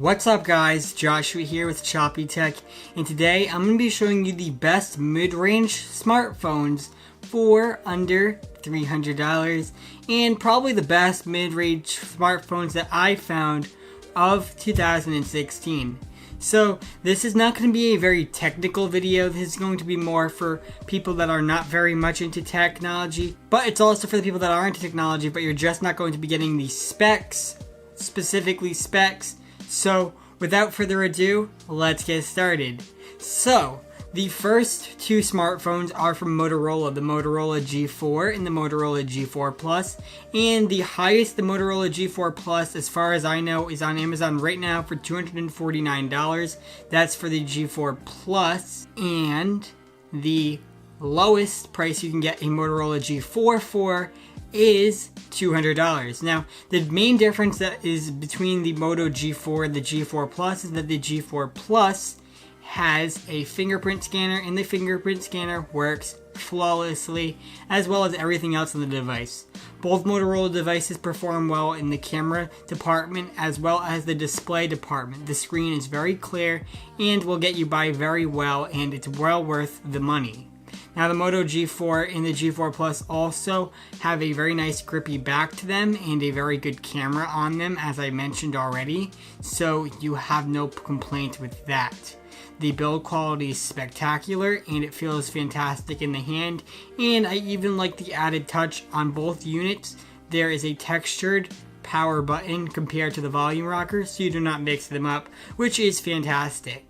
What's up guys, Joshua here with Choppy Tech, and today I'm going to be showing you the best mid-range smartphones for under $300 and probably the best mid-range smartphones that I found of 2016. So this is not going to be a very technical video. This is going to be more for people that are not very much into technology, but it's also for the people that are into technology but you're just not going to be getting the specs, specifically specs. So without further ado, let's get started. So the first two smartphones are from Motorola, the Motorola G4 and the Motorola G4 Plus. And the highest, the Motorola G4 Plus, as far as I know, is on Amazon right now for $249. That's for the G4 Plus. And the lowest price you can get a Motorola G4 for is $200. Now, the main difference that is between the Moto G4 and the G4 Plus is that the G4 Plus has a fingerprint scanner, and the fingerprint scanner works flawlessly, as well as everything else on the device. Both Motorola devices perform well in the camera department as well as the display department. The screen is very clear and will get you by very well, and it's well worth the money. Now the Moto G4 and the G4 Plus also have a very nice grippy back to them and a very good camera on them, as I mentioned already, so you have no complaint with that. The build quality is spectacular and it feels fantastic in the hand, and I even like the added touch on both units. There is a textured power button compared to the volume rocker, so you do not mix them up, which is fantastic.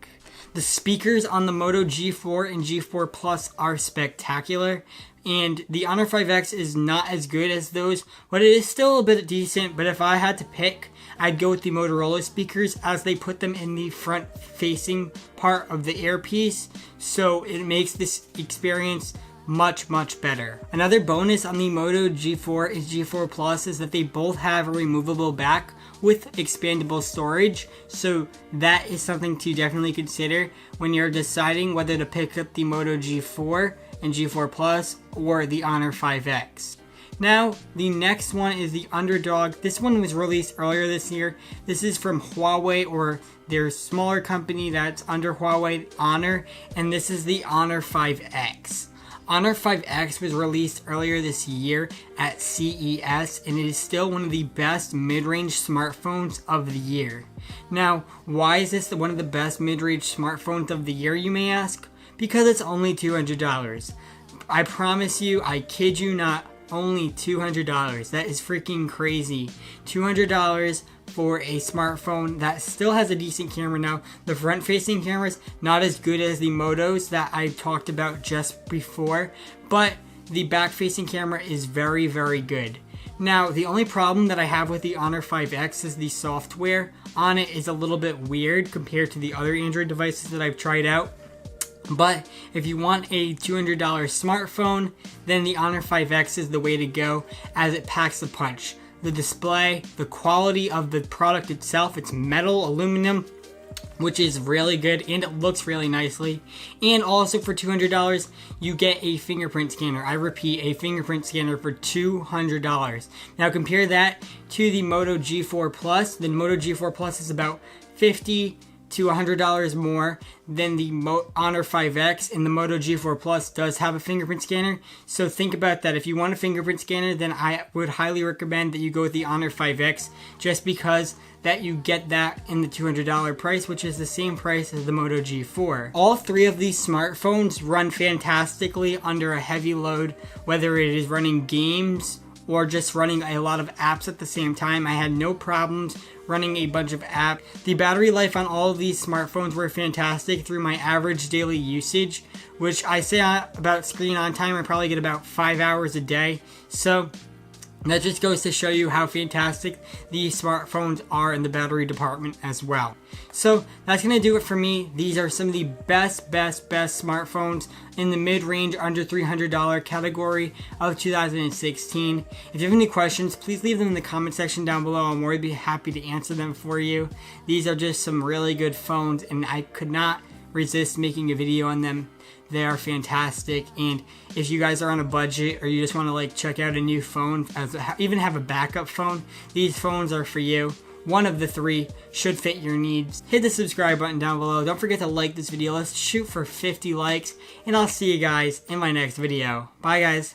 The speakers on the Moto G4 and G4 Plus are spectacular, and the Honor 5X is not as good as those, but it is still a bit decent. But if I had to pick, I'd go with the Motorola speakers, as they put them in the front facing part of the earpiece, so it makes this experience much better. Another bonus on the Moto G4 and G4 Plus is that they both have a removable back with expandable storage, so that is something to definitely consider when you're deciding whether to pick up the Moto G4 and G4 Plus or the Honor 5X. Now, the next one is the Underdog. This one was released earlier this year. This is from Huawei, or their smaller company that's under Huawei, Honor, and this is the Honor 5X. Honor 5X was released earlier this year at CES, and it is still one of the best mid-range smartphones of the year. Now, why is this one of the best mid-range smartphones of the year, you may ask? Because it's only $200. I promise you, I kid you not, only $200. That is freaking crazy. $200 for a smartphone that still has a decent camera. Now, the front-facing camera is not as good as the Motos that I talked about just before, but the back-facing camera is very good. Now, the only problem that I have with the Honor 5X is the software on it is a little bit weird compared to the other Android devices that I've tried out. But if you want a $200 smartphone, then the Honor 5X is the way to go, as it packs the punch. The display, the quality of the product itself, it's metal, aluminum, which is really good, and it looks really nicely. And also for $200, you get a fingerprint scanner. I repeat, a fingerprint scanner for $200. Now compare that to the Moto G4 Plus. The Moto G4 Plus is about $50 to $100 more than the Honor 5X, and the Moto G4 Plus does have a fingerprint scanner. So think about that. If you want a fingerprint scanner, then I would highly recommend that you go with the Honor 5X, just because that you get that in the $200 price, which is the same price as the Moto G4. All three of these smartphones run fantastically under a heavy load, whether it is running games or just running a lot of apps at the same time. I had no problems running a bunch of apps. The battery life on all of these smartphones were fantastic through my average daily usage, which I say about screen on time, I probably get about 5 hours a day. So that just goes to show you how fantastic these smartphones are in the battery department as well. So that's going to do it for me. These are some of the best smartphones in the mid-range under $300 category of 2016. If you have any questions, please leave them in the comment section down below. I'm more than be happy to answer them for you. These are just some really good phones, and I could not resist making a video on them. They are fantastic, and if you guys are on a budget or you just want to like check out a new phone, even have a backup phone, these phones are for you. one of the three should fit your needs. Hit the subscribe button down below. Don't forget to like this video. Let's shoot for 50 likes, and I'll see you guys in my next video. Bye guys.